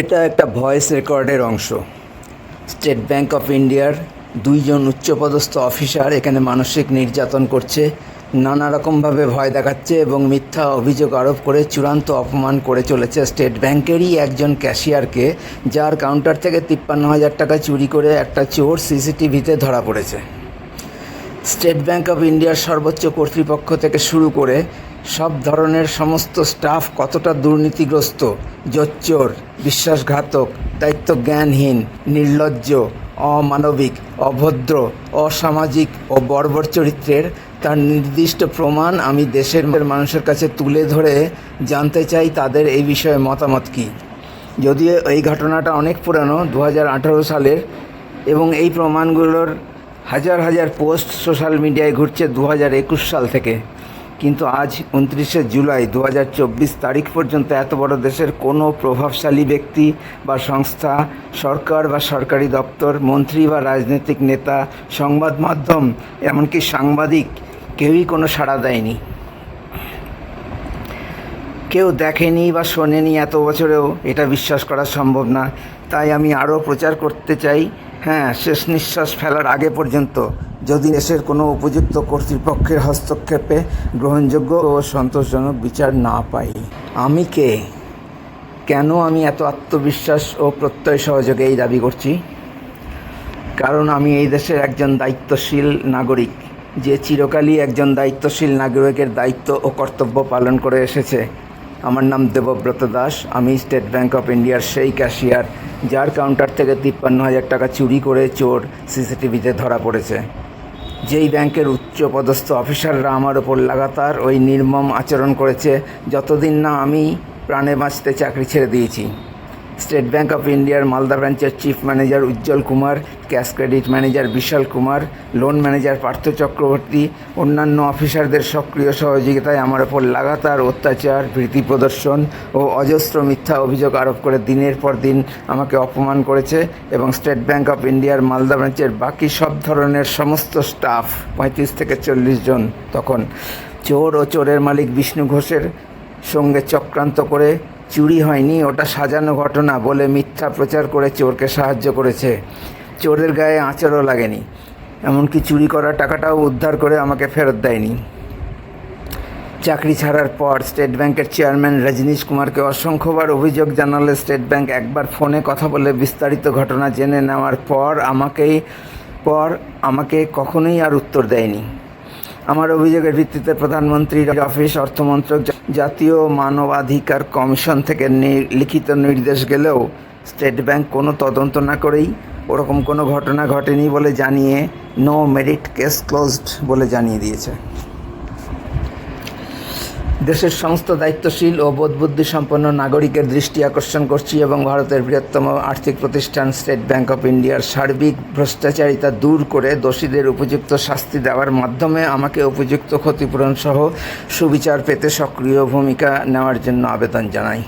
এটা একটা ভয়েস রেকর্ডের অংশ। স্টেট ব্যাংক অফ ইন্ডিয়ার দুইজন উচ্চপদস্থ অফিসার এখানে মানসিক নির্যাতন করছে, নানা রকমভাবে ভয় দেখাচ্ছে এবং মিথ্যা অভিযোগ আরোপ করে চূড়ান্ত অপমান করে চলেছে স্টেট ব্যাংকেরই একজন ক্যাশিয়ারকে, যার কাউন্টার থেকে 53,000 টাকা চুরি করে একটা চোর সিসিটিভিতে ধরা পড়েছে। স্টেট ব্যাংক অফ ইন্ডিয়ার সর্বোচ্চ কর্তৃপক্ষ থেকে শুরু করে সব ধরনের সমস্ত স্টাফ কতটা দুর্নীতিগ্রস্ত, জোচ্চোর, বিশ্বাসঘাতক, দায়িত্বজ্ঞানহীন, নির্লজ্জ, অমানবিক, অভদ্র, অসামাজিক ও বর্বর চরিত্রের তার নির্দিষ্ট প্রমাণ আমি দেশের মানুষের কাছে তুলে ধরে জানতে চাই তাদের এই বিষয়ে মতামত কী। যদিও এই ঘটনাটা অনেক পুরানো, 2018 সালের, এবং এই প্রমাণগুলোর হাজার হাজার পোস্ট সোশ্যাল মিডিয়ায় ঘুরছে 2021 সাল থেকে, কিন্তু আজ 29শে জুলাই 2024 তারিখ পর্যন্ত এত বড় দেশের কোনো প্রভাবশালী ব্যক্তি বা সংস্থা, সরকার বা সরকারি দপ্তর, মন্ত্রী বা রাজনৈতিক নেতা, সংবাদ মাধ্যম, এমনকি সাংবাদিক কেউই কোনো সাড়া দেয়নি। কেউ দেখেনি বা শোনেনি এত বছরেও এটা বিশ্বাস করা সম্ভব না। তাই আমি আরও প্রচার করতে চাই, শেষ নিঃশ্বাস ফেলার আগে পর্যন্ত যদি দেশের কোনো উপযুক্ত কর্তৃপক্ষের হস্তক্ষেপে গ্রহণযোগ্য ও সন্তোষজনক বিচার না পাই। আমি কে, কেন আমি এত আত্মবিশ্বাস ও প্রত্যয় সহযোগে এই দাবি করছি? কারণ আমি এই দেশের একজন দায়িত্বশীল নাগরিক, যে চিরকালই একজন দায়িত্বশীল নাগরিকের দায়িত্ব ও কর্তব্য পালন করে এসেছে। আমার নাম দেবব্রত দাস। আমি স্টেট ব্যাংক অফ ইন্ডিয়ার সেই ক্যাশিয়ার যার কাউন্টার থেকে 53,000 টাকা চুরি করে চোর সিসিটিভিতে ধরা পড়েছে। যেই ব্যাংকের উচ্চপদস্থ অফিসাররা আমার ওপর লাগাতার ওই নির্মম আচরণ করেছে যতদিন না আমি প্রাণে বাঁচতে চাকরি ছেড়ে দিয়েছি। স্টেট ব্যাংক অফ ইন্ডিয়ার মালদা ব্রাঞ্চের চিফ ম্যানেজার উজ্জ্বল কুমার, ক্যাশ ক্রেডিট ম্যানেজার বিশাল কুমার, লোন ম্যানেজার পার্থ চক্রবর্তী, অন্যান্য অফিসারদের সক্রিয় সহযোগিতায় আমার ওপর লাগাতার অত্যাচার, ভীতি প্রদর্শন ও অজস্র মিথ্যা অভিযোগ আরোপ করে দিনের পর দিন আমাকে অপমান করেছে এবং স্টেট ব্যাংক অফ ইন্ডিয়ার মালদা ব্রাঞ্চের বাকি সব ধরনের সমস্ত স্টাফ, 35 থেকে 40 জন, তখন চোর ও চোরের মালিক বিষ্ণু ঘোষের সঙ্গে চক্রান্ত করে চুরি হয়নি, ওটা সাজানো ঘটনা বলে মিথ্যা প্রচার করে চোরকে সাহায্য করেছে। চোরের গায়ে আঁচড়ও লাগেনি, এমনকি চুরি করা টাকাটাও উদ্ধার করে আমাকে ফেরত দেয়নি। চাকরি ছাড়ার পর স্টেট ব্যাংকের চেয়ারম্যান রজনীশ কুমারকে অসংখ্যবার অভিযোগ জানালে স্টেট ব্যাংক একবার ফোনে কথা বলে বিস্তারিত ঘটনা জেনে নেওয়ার পর আমাকে কখনোই আর উত্তর দেয়নি। আমার অভিযোগের ভিত্তিতে প্রধানমন্ত্রীর অফিস, অর্থমন্ত্রক, জাতীয় মানবাধিকার কমিশন থেকে লিখিত নির্দেশ গেলেও স্টেট ব্যাংক কোনো তদন্ত না করেই ওরকম কোনো ঘটনা ঘটেনি বলে জানিয়ে নো মেরিট, কেস ক্লোজড বলে জানিয়ে দিয়েছে। দেশের সমস্ত দায়িত্বশীল ও বোধবুদ্ধি সম্পন্ন নাগরিকের দৃষ্টি আকর্ষণ করছি এবং ভারতের বৃহত্তম আর্থিক প্রতিষ্ঠান স্টেট ব্যাংক অফ ইন্ডিয়ার সার্বিক ভ্রষ্টাচারিতা দূর করে দোষীদের উপযুক্ত শাস্তি দেওয়ার মাধ্যমে আমাকে উপযুক্ত ক্ষতিপূরণ সহ সুবিচার পেতে সক্রিয় ভূমিকা নেওয়ার জন্য আবেদন জানাই।